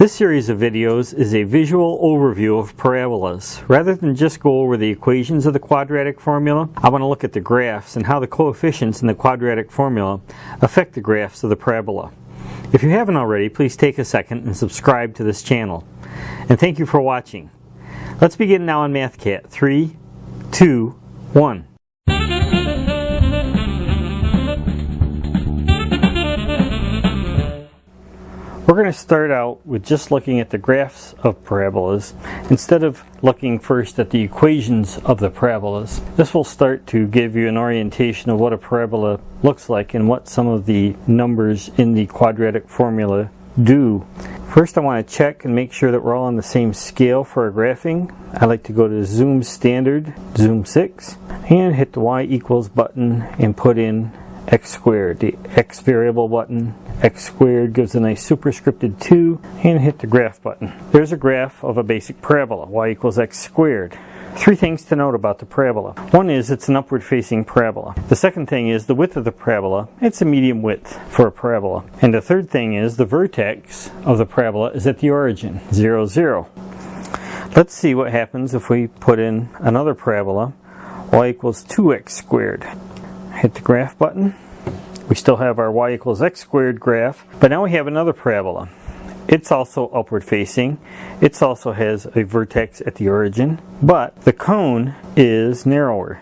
This series of videos is a visual overview of parabolas. Rather than just go over the equations of the quadratic formula, I want to look at the graphs and how the coefficients in the quadratic formula affect the graphs of the parabola. If you haven't already, please take a second and subscribe to this channel. And thank you for watching. Let's begin now in MathCat. 3, 2, 1. We're going to start out with just looking at the graphs of parabolas instead of looking first at the equations of the parabolas. This will start to give you an orientation of what a parabola looks like and what some of the numbers in the quadratic formula do. First, I want to check and make sure that we're all on the same scale for our graphing. I like to go to Zoom Standard, Zoom 6, and hit the Y equals button and put in x squared. The x variable button, x squared, gives a nice superscripted 2, and hit the graph button. There's a graph of a basic parabola, y equals x squared. Three things to note about the parabola. One is it's an upward facing parabola. The second thing is the width of the parabola. It's a medium width for a parabola. And the third thing is the vertex of the parabola is at the origin, 0, 0. Let's see what happens if we put in another parabola, y equals 2x squared. Hit the graph button. We still have our y equals x squared graph, but now we have another parabola. It's also upward facing. It also has a vertex at the origin, but the cone is narrower.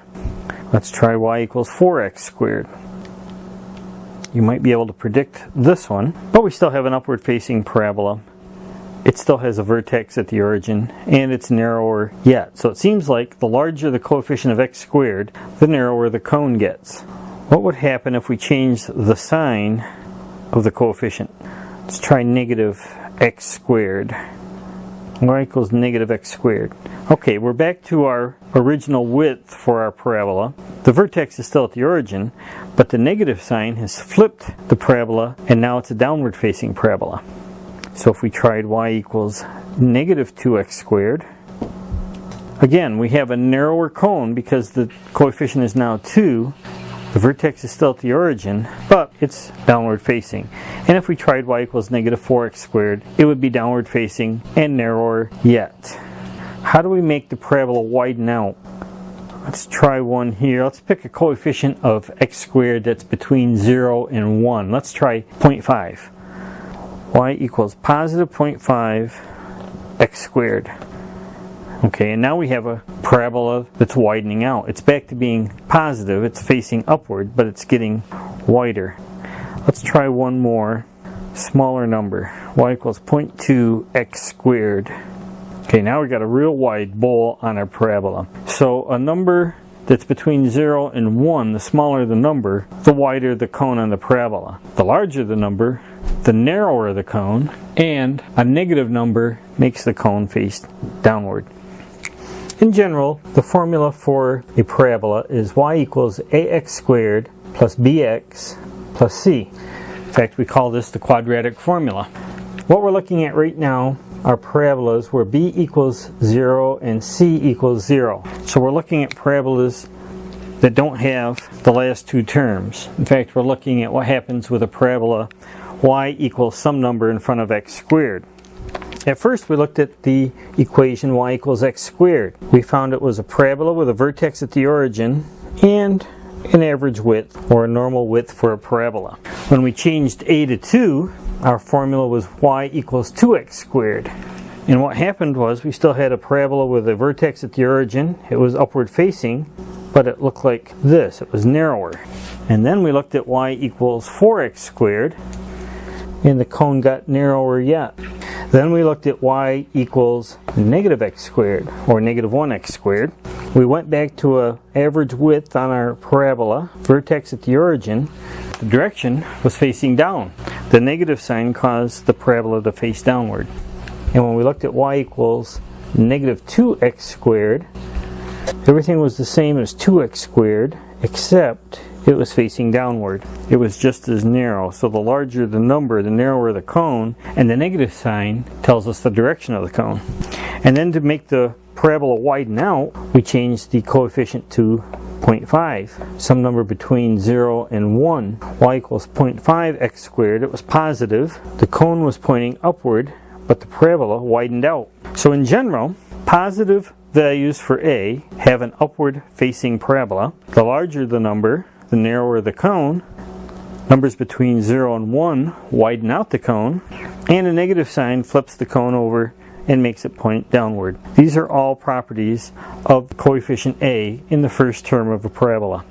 Let's try y equals 4x squared. You might be able to predict this one, but we still have an upward facing parabola. It still has a vertex at the origin, and it's narrower yet. So it seems like the larger the coefficient of x squared, the narrower the cone gets. What would happen if we changed the sign of the coefficient? Let's try negative x squared. Y equals negative x squared. Okay, we're back to our original width for our parabola. The vertex is still at the origin, but the negative sign has flipped the parabola, and now it's a downward facing parabola. So if we tried y equals negative 2x squared, again, we have a narrower cone because the coefficient is now 2. The vertex is still at the origin, but it's downward facing. And if we tried y equals negative 4x squared, it would be downward facing and narrower yet. How do we make the parabola widen out? Let's try one here. Let's pick a coefficient of x squared that's between 0 and 1. Let's try 0.5. Y equals positive 0.5 x squared. Okay, and now we have a parabola that's widening out. It's back to being positive. It's facing upward, but it's getting wider. Let's try one more, smaller number. Y equals 0.2 x squared. Okay, now we've got a real wide bowl on our parabola. So a number that's between 0 and 1, the smaller the number, the wider the cone on the parabola. The larger the number, the narrower the cone, and a negative number makes the cone face downward. In general, the formula for a parabola is y equals ax squared plus bx plus c. In fact, we call this the quadratic formula. What we're looking at right now are parabolas where b equals 0 and c equals 0. So we're looking at parabolas that don't have the last two terms. In fact, we're looking at what happens with a parabola y equals some number in front of x squared. At first we looked at the equation y equals x squared. We found it was a parabola with a vertex at the origin and an average width or a normal width for a parabola. When we changed a to 2, our formula was y equals 2x squared. And what happened was we still had a parabola with a vertex at the origin. It was upward facing, but it looked like this. It was narrower. And then we looked at y equals 4x squared, and the cone got narrower yet. Then we looked at y equals negative x squared, or negative 1x squared. We went back to an average width on our parabola, vertex at the origin. The direction was facing down. The negative sign caused the parabola to face downward. And when we looked at y equals negative 2x squared, everything was the same as 2x squared, except it was facing downward. It was just as narrow. So the larger the number, the narrower the cone, and the negative sign tells us the direction of the cone. And then to make the parabola widen out, we changed the coefficient to 0.5, some number between 0 and 1. Y equals 0.5 x squared. It was positive. The cone was pointing upward, but the parabola widened out. So in general, positive values for A have an upward facing parabola. The larger the number, the narrower the cone. Numbers between 0 and 1 widen out the cone, and a negative sign flips the cone over and makes it point downward. These are all properties of coefficient A in the first term of a parabola.